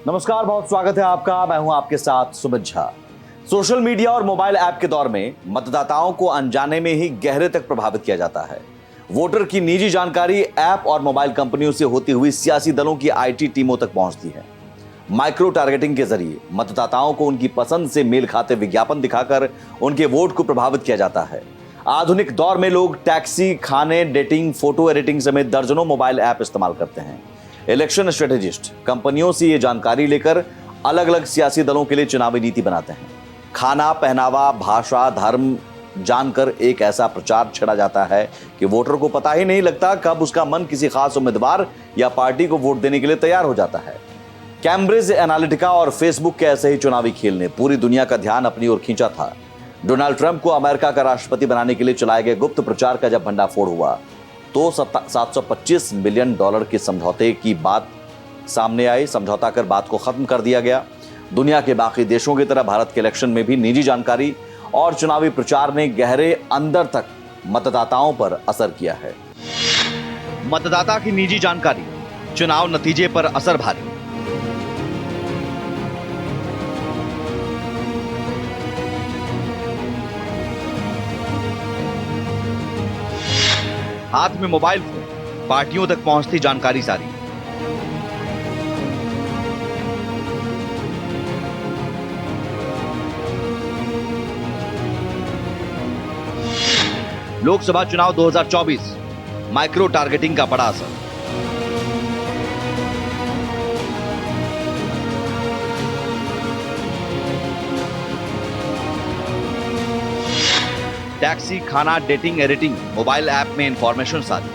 नमस्कार, बहुत स्वागत है आपका। मैं हूं आपके साथ सुमित झा। सोशल मीडिया और मोबाइल ऐप के दौर में मतदाताओं को अनजाने में ही गहरे तक प्रभावित किया जाता है। वोटर की निजी जानकारी ऐप और मोबाइल कंपनियों से होती हुई सियासी दलों की आईटी टीमों तक पहुंचती है। माइक्रो टारगेटिंग के जरिए मतदाताओं को उनकी पसंद से मेल खाते विज्ञापन दिखाकर उनके वोट को प्रभावित किया जाता है। आधुनिक दौर में लोग टैक्सी, खाने, डेटिंग, फोटो एडिटिंग समेत दर्जनों मोबाइल ऐप इस्तेमाल करते हैं। इलेक्शन स्ट्रेटेजिस्ट कंपनियों से ये जानकारी लेकर अलग अलग सियासी दलों के लिए चुनावी नीति बनाते हैं। खाना, पहनावा, भाषा, धर्म जानकर एक ऐसा प्रचार छेड़ा जाता है कि वोटर को पता ही नहीं लगता कब उसका मन किसी खास उम्मीदवार या पार्टी को वोट देने के लिए तैयार हो जाता है। कैम्ब्रिज एनालिटिका और फेसबुक के ऐसे ही चुनावी खेल ने पूरी दुनिया का ध्यान अपनी ओर खींचा था। डोनाल्ड ट्रंप को अमेरिका का राष्ट्रपति बनाने के लिए चलाए गए गुप्त प्रचार का जब भंडाफोड़ हुआ तो $725 मिलियन के समझौते की बात सामने आई। समझौता कर बात को खत्म कर दिया गया। दुनिया के बाकी देशों की तरह भारत के इलेक्शन में भी निजी जानकारी और चुनावी प्रचार ने गहरे अंदर तक मतदाताओं पर असर किया है। मतदाता की निजी जानकारी, चुनाव नतीजे पर असर भारी। हाथ में मोबाइल फोन, पार्टियों तक पहुंचती जानकारी सारी। लोकसभा चुनाव 2024, माइक्रो टारगेटिंग का बड़ा असर। टैक्सी, खाना, डेटिंग, एडिटिंग, मोबाइल ऐप में इंफॉर्मेशन सारी।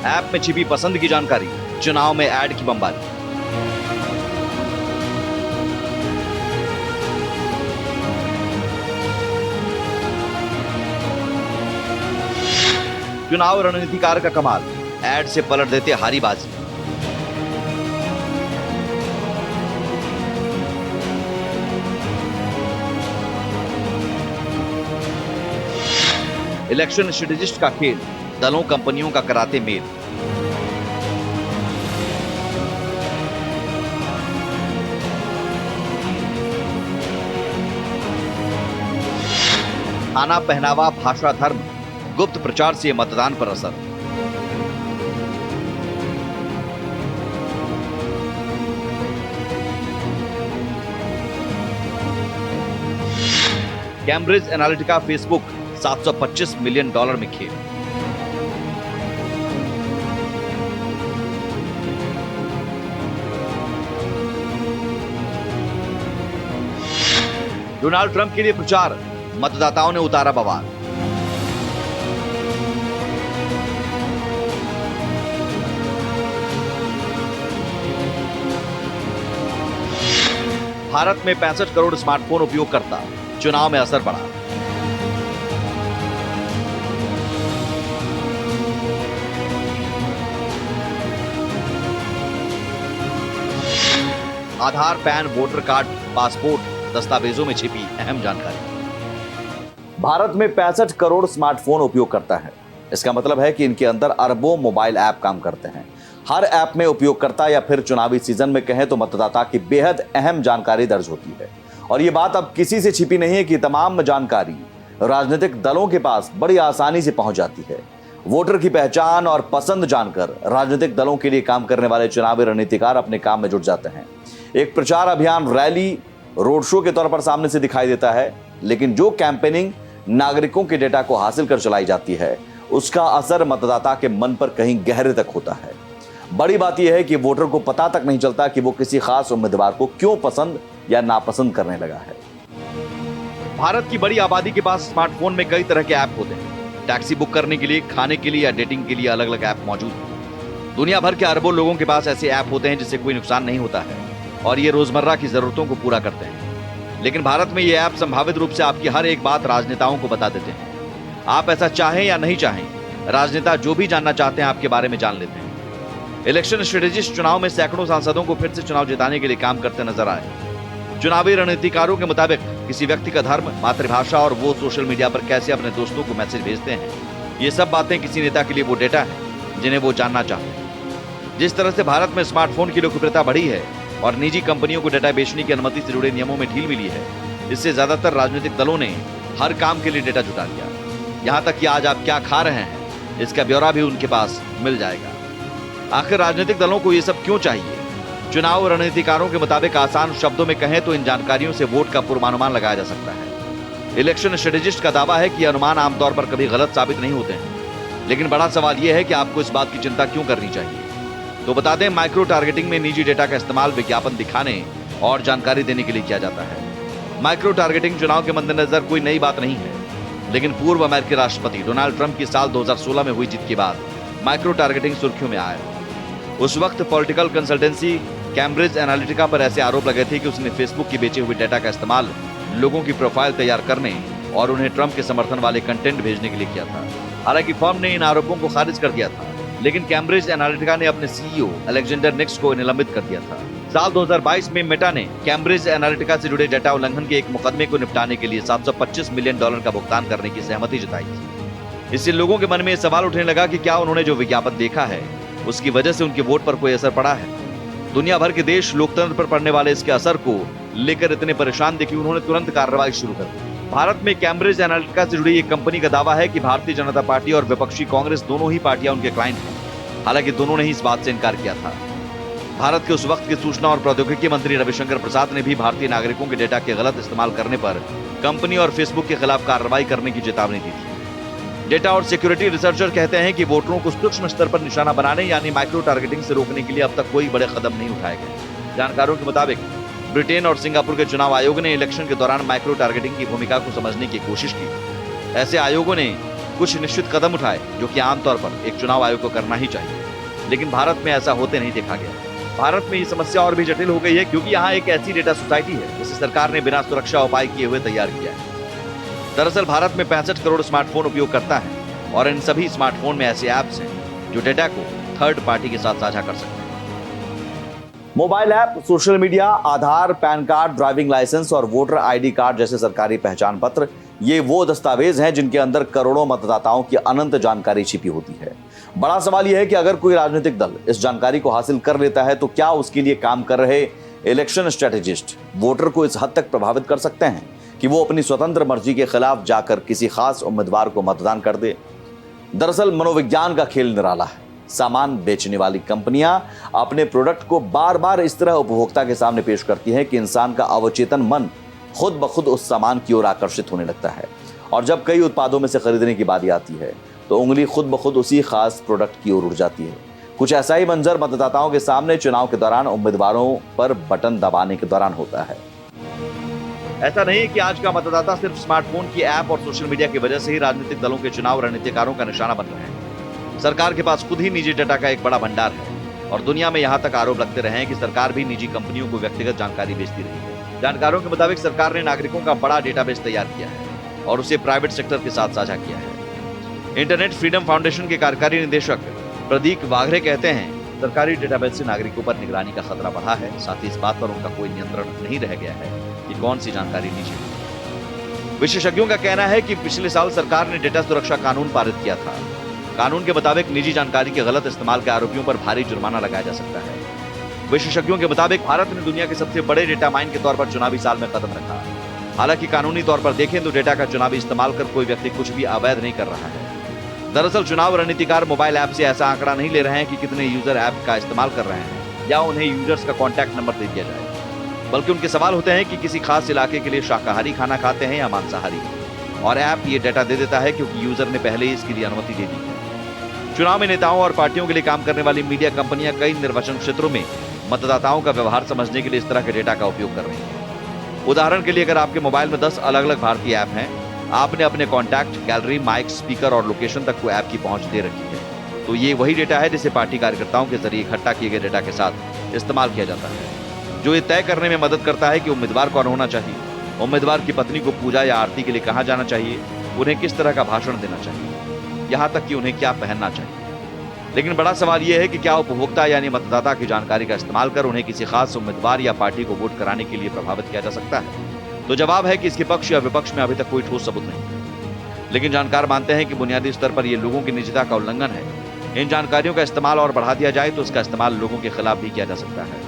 ऐप में छिपी पसंद की जानकारी, चुनाव में ऐड की बमबारी। चुनाव रणनीतिकार का कमाल, ऐड से पलट देते हारी बाजी। इलेक्शन स्ट्रेटेजिस्ट का खेल, दलों कंपनियों का कराते मेल। खाना, पहनावा, भाषा, धर्म, गुप्त प्रचार से मतदान पर असर। कैम्ब्रिज एनालिटिका, फेसबुक, $725 मिलियन में खेल। डोनाल्ड ट्रंप के लिए प्रचार, मतदाताओं ने उतारा बवाल। भारत में 65 करोड़ स्मार्टफोन उपयोगकर्ता, चुनाव में असर पड़ा। आधार, पैन, वोटर कार्ड, पासपोर्ट दस्तावेजों में छिपी अहम जानकारी। भारत में 65 करोड़ स्मार्टफोन उपयोगकर्ता है। इसका मतलब है कि इनके अंदर अरबों मोबाइल ऐप काम करते हैं। हर ऐप में उपयोगकर्ता या फिर चुनावी सीजन में कहें तो मतदाता की बेहद अहम जानकारी दर्ज होती है। और ये बात अब किसी से छिपी नहीं है कि तमाम जानकारी राजनीतिक दलों के पास बड़ी आसानी से पहुंच जाती है। वोटर की पहचान और पसंद जानकर राजनीतिक दलों के लिए काम करने वाले चुनावी रणनीतिकार अपने काम में जुट जाते हैं। एक प्रचार अभियान, रैली, रोड शो के तौर पर सामने से दिखाई देता है, लेकिन जो कैंपेनिंग नागरिकों के डेटा को हासिल कर चलाई जाती है उसका असर मतदाता के मन पर कहीं गहरे तक होता है। बड़ी बात यह है कि वोटर को पता तक नहीं चलता कि वो किसी खास उम्मीदवार को क्यों पसंद या नापसंद करने लगा है। भारत की बड़ी आबादी के पास स्मार्टफोन में कई तरह के ऐप होते हैं। टैक्सी बुक करने के लिए, खाने के लिए या डेटिंग के लिए अलग अलग ऐप मौजूद हैं। दुनिया भर के अरबों लोगों के पास ऐसे ऐप होते हैं जिससे कोई नुकसान नहीं होता है और ये रोजमर्रा की जरूरतों को पूरा करते हैं। लेकिन भारत में ये ऐप संभावित रूप से आपकी हर एक बात राजनेताओं को बता देते हैं। आप ऐसा चाहें या नहीं चाहें, राजनेता जो भी जानना चाहते हैं आपके बारे में जान लेते हैं। इलेक्शन स्ट्रेटेजिस्ट चुनाव में सैकड़ों सांसदों को फिर से चुनाव जिताने के लिए काम करते नजर आए। चुनावी रणनीतिकारों के मुताबिक किसी व्यक्ति का धर्म, मातृभाषा और वो सोशल मीडिया पर कैसे अपने दोस्तों को मैसेज भेजते हैं, ये सब बातें किसी नेता के लिए वो डेटा है जिन्हें वो जानना चाहते हैं। जिस तरह से भारत में स्मार्टफोन की लोकप्रियता बढ़ी है और निजी कंपनियों को डेटा बेचने की अनुमति से जुड़े नियमों में ढील मिली है, इससे ज्यादातर राजनीतिक दलों ने हर काम के लिए डेटा जुटा लिया। यहाँ तक कि आज आप क्या खा रहे हैं, इसका ब्यौरा भी उनके पास मिल जाएगा। आखिर राजनीतिक दलों को ये सब क्यों चाहिए? चुनाव रणनीतिकारों के मुताबिक आसान शब्दों में कहें तो इन जानकारियों से वोट का पूर्वानुमान लगाया जा सकता है। इलेक्शन स्ट्रेटेजिस्ट का दावा है कि ये अनुमान आमतौर पर कभी गलत साबित नहीं होते हैं, लेकिन बड़ा सवाल यह है कि आपको इस बात की चिंता क्यों करनी चाहिए। तो बता दें, माइक्रो टारगेटिंग में निजी डेटा का इस्तेमाल विज्ञापन दिखाने और जानकारी देने के लिए किया जाता है। माइक्रो टारगेटिंग चुनाव के मद्देनजर कोई नई बात नहीं है, लेकिन पूर्व अमेरिकी राष्ट्रपति डोनाल्ड ट्रंप की साल 2016 में हुई जीत के बाद माइक्रो टारगेटिंग सुर्खियों में आया। उस वक्त पॉलिटिकल कंसल्टेंसी कैम्ब्रिज एनालिटिका पर ऐसे आरोप लगे थे कि उसने फेसबुक की बेचे हुए डेटा का इस्तेमाल लोगों की प्रोफाइल तैयार करने और उन्हें ट्रंप के समर्थन वाले कंटेंट भेजने के लिए किया था। हालांकि फर्म ने इन आरोपों को खारिज कर दिया था, लेकिन कैम्ब्रिज एनालिटिका ने अपने सीईओ अलेक्जेंडर निक्स को निलंबित कर दिया था। साल 2022 में मेटा ने कैम्ब्रिज एनालिटिका से जुड़े डेटा उल्लंघन के एक मुकदमे को निपटाने के लिए $725 मिलियन का भुगतान करने की सहमति जताई थी। इससे लोगों के मन में सवाल उठने लगा कि क्या उन्होंने जो विज्ञापन देखा है उसकी वजह से उनके वोट पर कोई असर पड़ा है। दुनिया भर के देश लोकतंत्र पर पड़ने वाले इसके असर को लेकर इतने परेशान थे कि उन्होंने तुरंत कार्रवाई शुरू कर दी। भारत में कैम्ब्रिज एनालिटिका से जुड़ी एक कंपनी का दावा है कि भारतीय जनता पार्टी और विपक्षी कांग्रेस दोनों ही पार्टियां उनके क्लाइंट हैं। हालांकि दोनों ने ही इस बात से इनकार किया था। भारत के उस वक्त के सूचना और प्रौद्योगिकी मंत्री रविशंकर प्रसाद ने भी भारतीय नागरिकों के डेटा के गलत इस्तेमाल करने पर कंपनी और फेसबुक के खिलाफ कार्रवाई करने की चेतावनी दी थी। डेटा और सिक्योरिटी रिसर्चर कहते हैं कि वोटरों को सूक्ष्म स्तर पर निशाना बनाने यानी माइक्रो टारगेटिंग से रोकने के लिए अब तक कोई बड़े कदम नहीं उठाए गए। जानकारों के मुताबिक ब्रिटेन और सिंगापुर के चुनाव आयोग ने इलेक्शन के दौरान माइक्रो टारगेटिंग की भूमिका को समझने की कोशिश की। ऐसे आयोगों ने कुछ निश्चित कदम उठाए जो कि आमतौर पर एक चुनाव आयोग को करना ही चाहिए, लेकिन भारत में ऐसा होते नहीं देखा गया। भारत में ये समस्या और भी जटिल हो गई है क्योंकि यहाँ एक ऐसी डेटा सोसाइटी है जिसे सरकार ने बिना सुरक्षा उपाय किए हुए तैयार किया है। दरअसल भारत में 65 करोड़ स्मार्टफोन उपयोग करता है और इन सभी स्मार्टफोन में ऐसे ऐप्स हैं जो डेटा को थर्ड पार्टी के साथ साझा कर सकते हैं। मोबाइल ऐप, सोशल मीडिया, आधार, पैन कार्ड, ड्राइविंग लाइसेंस और वोटर आईडी कार्ड जैसे सरकारी पहचान पत्र, ये वो दस्तावेज हैं जिनके अंदर करोड़ों मतदाताओं की अनंत जानकारी छिपी होती है। बड़ा सवाल यह है कि अगर कोई राजनीतिक दल इस जानकारी को हासिल कर लेता है तो क्या उसके लिए काम कर रहे इलेक्शन स्ट्रेटेजिस्ट वोटर को इस हद तक प्रभावित कर सकते हैं कि वो अपनी स्वतंत्र मर्जी के खिलाफ जाकर किसी खास उम्मीदवार को मतदान कर दे? दरअसल मनोविज्ञान का खेल निराला है। सामान बेचने वाली कंपनियां अपने प्रोडक्ट को बार बार इस तरह उपभोक्ता के सामने पेश करती हैं कि इंसान का अवचेतन मन खुद ब खुद उस सामान की ओर आकर्षित होने लगता है। और जब कई उत्पादों में से खरीदने की बारी आती है तो उंगली खुद ब खुद उसी खास प्रोडक्ट की ओर उड़ जाती है। कुछ ऐसा ही मंजर मतदाताओं के सामने चुनाव के दौरान उम्मीदवारों पर बटन दबाने के दौरान होता है। ऐसा नहीं कि आज का मतदाता सिर्फ स्मार्टफोन की ऐप और सोशल मीडिया की वजह से ही राजनीतिक दलों के चुनाव रणनीतिकारों का निशाना बन रहे हैं। सरकार के पास खुद ही निजी डेटा का एक बड़ा भंडार है और दुनिया में यहाँ तक आरोप लगते रहे हैं कि सरकार भी निजी कंपनियों को व्यक्तिगत जानकारी बेचती रही है। जानकारों के मुताबिक सरकार ने नागरिकों का बड़ा डेटाबेस तैयार किया है और उसे प्राइवेट सेक्टर के साथ साझा किया है। इंटरनेट फ्रीडम फाउंडेशन के कार्यकारी निदेशक प्रदीप वाघरे कहते हैं, सरकारी डेटाबेस से नागरिकों पर निगरानी का खतरा बढ़ा है, साथ ही इस बात पर उनका कोई नियंत्रण नहीं रह गया है कि कौन सी जानकारी निजी है। विशेषज्ञों का कहना है कि पिछले साल सरकार ने डेटा सुरक्षा कानून पारित किया था। कानून के मुताबिक निजी जानकारी के गलत इस्तेमाल के आरोपियों पर भारी जुर्माना लगाया जा सकता है। विशेषज्ञों के मुताबिक भारत ने दुनिया के सबसे बड़े डेटा माइन के तौर पर चुनावी साल में कदम रखा। हालांकि कानूनी तौर पर देखें तो डेटा का चुनावी इस्तेमाल कर कोई व्यक्ति कुछ भी अवैध नहीं कर रहा है। दरअसल चुनाव रणनीतिकार मोबाइल ऐप से ऐसा आंकड़ा नहीं ले रहे हैं कि कितने यूजर ऐप का इस्तेमाल कर रहे हैं या उन्हें यूजर्स का कॉन्टैक्ट नंबर दे दिया जाए, बल्कि उनके सवाल होते हैं कि किसी खास इलाके के लिए शाकाहारी खाना खाते हैं या मांसाहारी, और ऐप ये डेटा दे देता है क्योंकि यूजर ने पहले ही इसके लिए अनुमति दे दी है। चुनाव में नेताओं और पार्टियों के लिए काम करने वाली मीडिया कंपनियां कई निर्वाचन क्षेत्रों में मतदाताओं का व्यवहार समझने के लिए इस तरह के डेटा का उपयोग कर रही हैं। उदाहरण के लिए अगर आपके मोबाइल में 10 अलग अलग भारतीय ऐप हैं, आपने अपने कॉन्टैक्ट, गैलरी, माइक, स्पीकर और लोकेशन तक को ऐप की पहुंच दे रखी है, तो ये वही डेटा है जिसे पार्टी कार्यकर्ताओं के जरिए इकट्ठा किए गए डेटा के साथ इस्तेमाल किया जाता है, जो ये तय करने में मदद करता है कि उम्मीदवार कौन होना चाहिए, उम्मीदवार की पत्नी को पूजा या आरती के लिए कहाँ जाना चाहिए, उन्हें किस तरह का भाषण देना चाहिए, यहाँ तक कि उन्हें क्या पहनना चाहिए। लेकिन बड़ा सवाल यह है कि क्या उपभोक्ता यानी मतदाता की जानकारी का इस्तेमाल कर उन्हें किसी खास उम्मीदवार या पार्टी को वोट कराने के लिए प्रभावित किया जा सकता है? तो जवाब है कि इसके पक्ष या विपक्ष में अभी तक कोई ठोस सबूत नहीं है। लेकिन जानकार मानते हैं कि बुनियादी स्तर पर यह लोगों की निजता का उल्लंघन है। इन जानकारियों का इस्तेमाल और बढ़ा दिया जाए तो इसका इस्तेमाल लोगों के खिलाफ भी किया जा सकता है।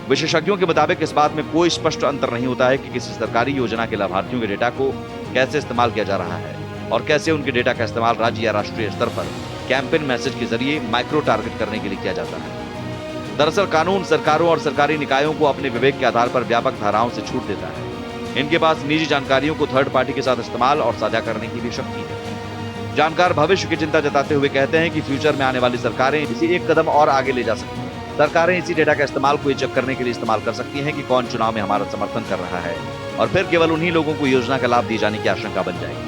विशेषज्ञों के मुताबिक इस बात में कोई स्पष्ट अंतर नहीं होता है कि किसी सरकारी योजना के लाभार्थियों के डेटा को कैसे इस्तेमाल किया जा रहा है और कैसे उनके डेटा का इस्तेमाल राज्य या राष्ट्रीय स्तर पर कैंपेन मैसेज के जरिए माइक्रो टारगेट करने के लिए किया जाता है। दरअसल कानून सरकारों और सरकारी निकायों को अपने विवेक के आधार पर व्यापक धाराओं से छूट देता है। इनके पास निजी जानकारियों को थर्ड पार्टी के साथ इस्तेमाल और साझा करने की भी शक्ति है। जानकार भविष्य की चिंता जताते हुए कहते हैं कि फ्यूचर में आने वाली सरकारें इसे एक कदम और आगे ले जा सकती हैं। सरकारें इसी डेटा का इस्तेमाल को चेक करने के लिए इस्तेमाल कर सकती हैं कि कौन चुनाव में हमारा समर्थन कर रहा है और फिर केवल उन्हीं लोगों को योजना का लाभ दिए जाने की आशंका बन जाएगी।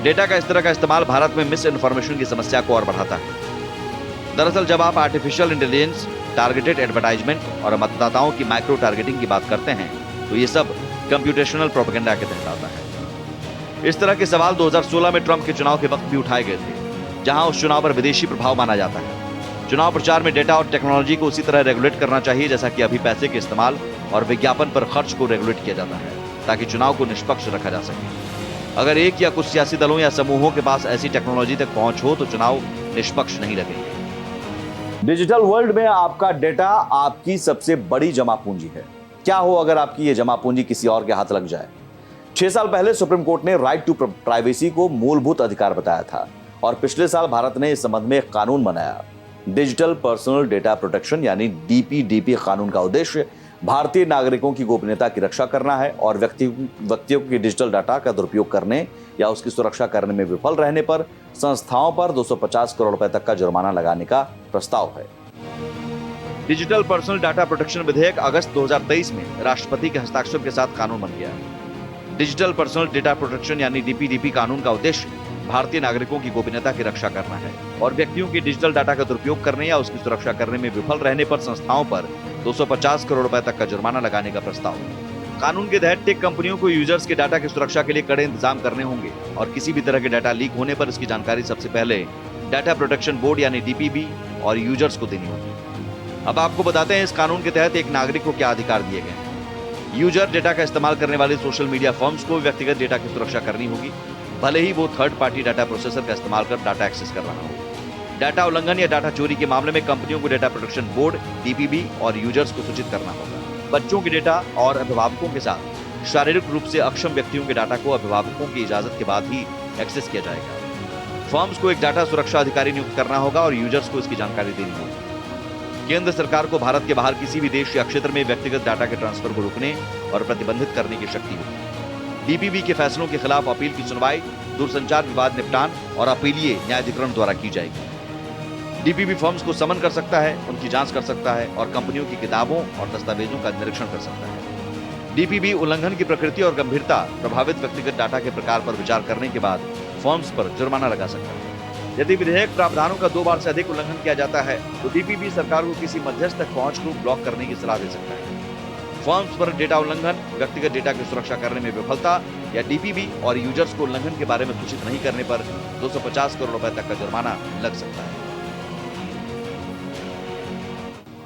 डेटा का इस तरह का इस्तेमाल भारत में मिस इन्फॉर्मेशन की समस्या को और बढ़ाता है। दरअसल जब आप आर्टिफिशियल इंटेलिजेंस, टारगेटेड एडवर्टाइजमेंट और मतदाताओं की माइक्रो टारगेटिंग की बात करते हैं तो ये सब कंप्यूटेशनल प्रोपेगेंडा के तहत आता है। इस तरह के सवाल 2016 में ट्रंप के चुनाव के वक्त भी उठाए गए थे, जहां उस चुनाव पर विदेशी प्रभाव माना जाता है। चुनाव प्रचार में डेटा और टेक्नोलॉजी को उसी तरह रेगुलेट करना चाहिए जैसा कि अभी पैसे के इस्तेमाल और विज्ञापन पर खर्च को रेगुलेट किया जाता है, ताकि चुनाव को निष्पक्ष रखा जा सके। अगर एक या कुछ सियासी दलों या समूहों के पास ऐसी टेक्नोलॉजी तक पहुंच हो तो चुनाव निष्पक्ष नहीं लगेंगे। डिजिटल वर्ल्ड में आपका डेटा आपकी सबसे बड़ी जमा पूंजी है। क्या हो अगर आपकी ये जमा पूंजी किसी और के हाथ लग जाए? 6 साल पहले सुप्रीम कोर्ट ने राइट टू प्राइवेसी को मूलभूत अधिकार बताया था और पिछले साल भारत ने इस संबंध में एक कानून बनाया। डिजिटल पर्सनल डेटा प्रोटेक्शन यानी डीपीडीपी कानून का उद्देश्य भारतीय नागरिकों की गोपनीयता की रक्षा करना है और व्यक्तियों के डिजिटल डाटा का दुरुपयोग करने या उसकी सुरक्षा करने में विफल रहने पर संस्थाओं पर 250 करोड़ रुपए तक का जुर्माना लगाने का प्रस्ताव है। डिजिटल पर्सनल डाटा प्रोटेक्शन विधेयक अगस्त 2023 में राष्ट्रपति के हस्ताक्षर के साथ कानून बन गया। डिजिटल पर्सनल डेटा प्रोटेक्शन यानी डीपीडीपी कानून का उद्देश्य भारतीय नागरिकों की गोपनीयता की रक्षा करना है और व्यक्तियों के डिजिटल डाटा का दुरुपयोग करने या उसकी सुरक्षा करने में विफल रहने पर संस्थाओं पर 250 करोड़ रुपए तक का जुर्माना लगाने का प्रस्ताव है। कानून के तहत टेक कंपनियों को यूजर्स के डाटा की सुरक्षा के लिए कड़े इंतजाम करने होंगे और किसी भी तरह के डाटा लीक होने पर इसकी जानकारी सबसे पहले डाटा प्रोटेक्शन बोर्ड यानी डीपीबी और यूजर्स को देनी होगी। अब आपको बताते हैं इस कानून के तहत एक नागरिक को क्या अधिकार दिए गए हैं। यूजर डेटा का इस्तेमाल करने वाले सोशल मीडिया फर्म्स को व्यक्तिगत डेटा की सुरक्षा करनी होगी, भले ही वो थर्ड पार्टी डाटा प्रोसेसर का इस्तेमाल कर डाटा एक्सेस कर रहा हो। डाटा उल्लंघन या डाटा चोरी के मामले में कंपनियों को डेटा प्रोटेक्शन बोर्ड, डीपीबी और यूजर्स को सूचित करना होगा। बच्चों के डेटा और अभिभावकों के साथ शारीरिक रूप से अक्षम व्यक्तियों के डाटा को अभिभावकों की इजाजत के बाद ही एक्सेस किया जाएगा। फर्म्स को एक डाटा सुरक्षा अधिकारी नियुक्त करना होगा और यूजर्स को इसकी जानकारी देनी होगी। केंद्र सरकार को भारत के बाहर किसी भी देश या क्षेत्र में व्यक्तिगत डाटा के ट्रांसफर को रोकने और प्रतिबंधित करने की शक्ति होगी। डीपीबी के फैसलों के खिलाफ अपील की सुनवाई दूरसंचार विवाद निपटान और अपीलीय न्यायाधिकरण द्वारा की जाएगी। डीपीबी फर्म्स को समन कर सकता है, उनकी जांच कर सकता है और कंपनियों की किताबों और दस्तावेजों का निरीक्षण कर सकता है। डीपीबी उल्लंघन की प्रकृति और गंभीरता, प्रभावित व्यक्तिगत डाटा के प्रकार पर विचार करने के बाद फर्म्स पर जुर्माना लगा सकता है। यदि विधेयक प्रावधानों का 2 बार से अधिक उल्लंघन किया जाता है तो डीपीबी सरकार को किसी मध्यस्थ तक पहुंच को ब्लॉक करने की सलाह दे सकता है। फर्म्स पर डेटा उल्लंघन, व्यक्तिगत डेटा की सुरक्षा करने में विफलता या डीपीबी और यूजर्स को उल्लंघन के बारे में सूचित नहीं करने पर 250 करोड़ रुपए तक का जुर्माना लग सकता है।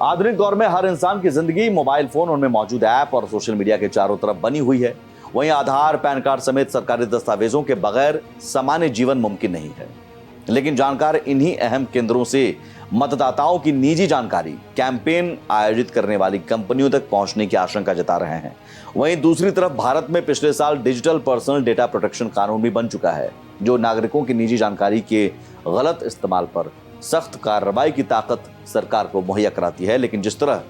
आधुनिक दौर में हर इंसान की जिंदगी मोबाइल फोन, उनमें मौजूद ऐप और सोशल मीडिया के चारों तरफ बनी हुई है। वहीं आधार, पैन कार्ड समेत सरकारी दस्तावेजों के बगैर सामान्य जीवन मुमकिन नहीं है। लेकिन जानकार इन्हीं अहम केंद्रों से मतदाताओं की निजी जानकारी कैंपेन आयोजित करने वाली कंपनियों तक पहुंचने की आशंका जता रहे हैं। वहीं दूसरी तरफ भारत में पिछले साल डिजिटल पर्सनल डेटा प्रोटेक्शन कानून भी बन चुका है, जो नागरिकों की निजी जानकारी के गलत इस्तेमाल पर सख्त कार्रवाई की ताकत सरकार को मुहैया कराती है। लेकिन जिस तरह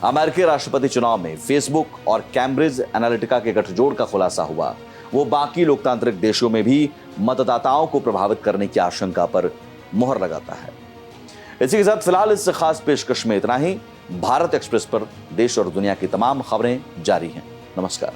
अमेरिकी राष्ट्रपति चुनाव में फेसबुक और कैम्ब्रिज एनालिटिका के गठजोड़ का खुलासा हुआ, वो बाकी लोकतांत्रिक देशों में भी मतदाताओं को प्रभावित करने की आशंका पर मुहर लगाता है। इसी के साथ फिलहाल इस खास पेशकश में इतना ही। भारत एक्सप्रेस पर देश और दुनिया की तमाम खबरें जारी हैं। नमस्कार।